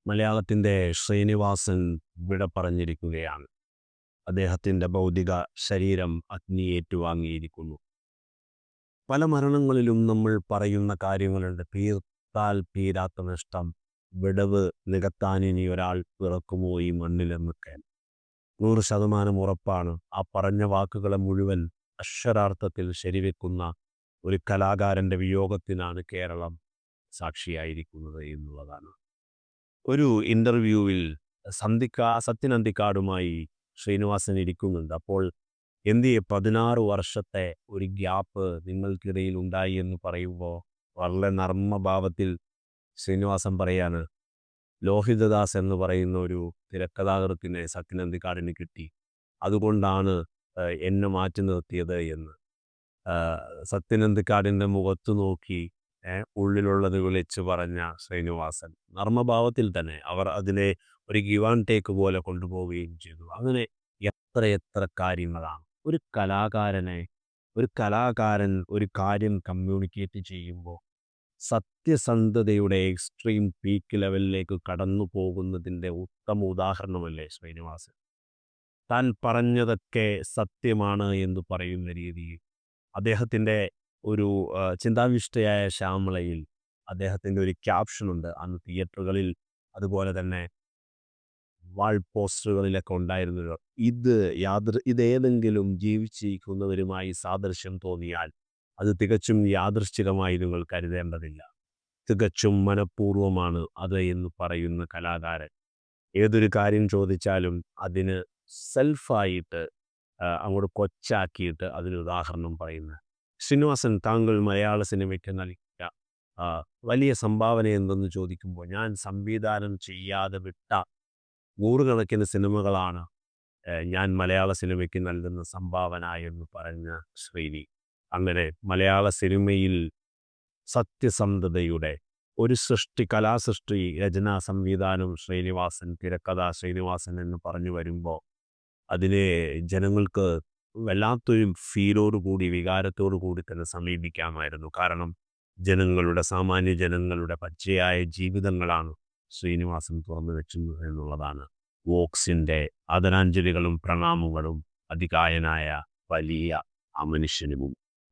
മലയാളത്തിൻ്റെ ശ്രീനിവാസൻ വിട പറഞ്ഞിരിക്കുകയാണ്. അദ്ദേഹത്തിൻ്റെ ഭൗതിക ശരീരം അഗ്നി ഏറ്റുവാങ്ങിയിരിക്കുന്നു. പല മരണങ്ങളിലും നമ്മൾ പറയുന്ന കാര്യങ്ങളുണ്ട്. തീർത്താൽ തീരാത്ത നഷ്ടം, വിടവ് നികത്താൻ ഇനി ഒരാൾ പിറക്കുമോ ഈ മണ്ണിലെന്നൊക്കെ. 100% ഉറപ്പാണ്. ആ പറഞ്ഞ വാക്കുകളെ മുഴുവൻ അക്ഷരാർത്ഥത്തിൽ ശരിവെക്കുന്ന ഒരു കലാകാരൻ്റെ വിയോഗത്തിനാണ് കേരളം സാക്ഷിയായിരിക്കുന്നത് എന്നുള്ളതാണ്. ഒരു ഇൻ്റർവ്യൂവിൽ സത്യൻ അന്തിക്കാടുമായി ശ്രീനിവാസൻ ഇരിക്കുന്നുണ്ട്. അപ്പോൾ എന്തിയെ 16 വർഷത്തെ ഒരു ഗ്യാപ്പ് നിങ്ങൾക്കിടയിൽ ഉണ്ടായി എന്ന് പറയുമ്പോൾ വളരെ നർമ്മഭാവത്തിൽ ശ്രീനിവാസൻ പറയാണ്, ലോഹിതദാസ് എന്ന് പറയുന്ന ഒരു തിരക്കഥാകൃത്തിനെ സത്യൻ അന്തിക്കാടിന് കിട്ടി, അതുകൊണ്ടാണ് എന്നെ മാറ്റി നിർത്തിയത് എന്ന്. സത്യൻ അന്തിക്കാടിൻ്റെ മുഖത്ത് നോക്കി ഉള്ളിലുള്ളത് വിളിച്ച് പറഞ്ഞ ശ്രീനിവാസൻ നർമ്മഭാവത്തിൽ തന്നെ അവർ അതിനെ ഒരു ഗിവ് ആൻഡ് ടേക്ക് പോലെ കൊണ്ടുപോവുകയും ചെയ്തു. അങ്ങനെ എത്ര കാര്യങ്ങളാണ് ഒരു കലാകാരൻ ഒരു കാര്യം കമ്മ്യൂണിക്കേറ്റ് ചെയ്യുമ്പോൾ സത്യസന്ധതയുടെ എക്സ്ട്രീം പീക്ക് ലെവലിലേക്ക് കടന്നു പോകുന്നതിൻ്റെ ഉത്തമ ഉദാഹരണമല്ലേ ശ്രീനിവാസൻ. താൻ പറഞ്ഞതൊക്കെ സത്യമാണ് എന്ന് പറയുന്ന രീതിയിൽ അദ്ദേഹത്തിൻ്റെ ഒരു ചിന്താവിഷ്ടയായ ശ്യാമളയിൽ അദ്ദേഹത്തിൻ്റെ ഒരു ക്യാപ്ഷനുണ്ട്. അന്ന് തിയേറ്ററുകളിൽ അതുപോലെ തന്നെ വാൾ പോസ്റ്ററുകളിലൊക്കെ ഉണ്ടായിരുന്നല്ലോ, ഇതേതെങ്കിലും ജീവിച്ചിരിക്കുന്നവരുമായി സാദൃശ്യം തോന്നിയാൽ അത് തികച്ചും യാദൃശ്ചികമായി നിങ്ങൾ കരുതേണ്ടതില്ല, തികച്ചും മനഃപൂർവ്വമാണ് അത് എന്ന് പറയുന്ന കലാകാരൻ ഏതൊരു കാര്യം ചോദിച്ചാലും അതിന് സെൽഫായിട്ട് അങ്ങോട്ട് കൊച്ചാക്കിയിട്ട് അതിന് ഉദാഹരണം പറയുന്ന ശ്രീനിവാസൻ, താങ്കൾ മലയാള സിനിമയ്ക്ക് നൽകിയ വലിയ സംഭാവന എന്തെന്ന് ചോദിക്കുമ്പോൾ ഞാൻ സംവിധാനം ചെയ്യാതെ വിട്ട നൂറുകണക്കിന് സിനിമകളാണ് ഞാൻ മലയാള സിനിമയ്ക്ക് നൽകുന്ന സംഭാവന എന്ന് പറഞ്ഞ ശ്രീനി. അങ്ങനെ മലയാള സിനിമയിൽ സത്യസന്ധതയുടെ ഒരു കലാസൃഷ്ടി, രചനാ സംവിധാനം ശ്രീനിവാസൻ, തിരക്കഥ ശ്രീനിവാസൻ എന്ന് പറഞ്ഞു വരുമ്പോൾ അതിനെ ജനങ്ങൾക്ക് വല്ലാത്തൊരു ഫീലോടുകൂടി, വികാരത്തോടു കൂടി തന്നെ സമീപിക്കാമായിരുന്നു. കാരണം സാമാന്യ ജനങ്ങളുടെ പച്ചയായ ജീവിതങ്ങളാണ് ശ്രീനിവാസൻ തുറന്നു വെക്കുന്നത് എന്നുള്ളതാണ്. വോക്സിൻ്റെ ആദരാഞ്ജലികളും പ്രണാമങ്ങളും അതികായനായ വലിയ ആ മനുഷ്യന് മുമ്പ്.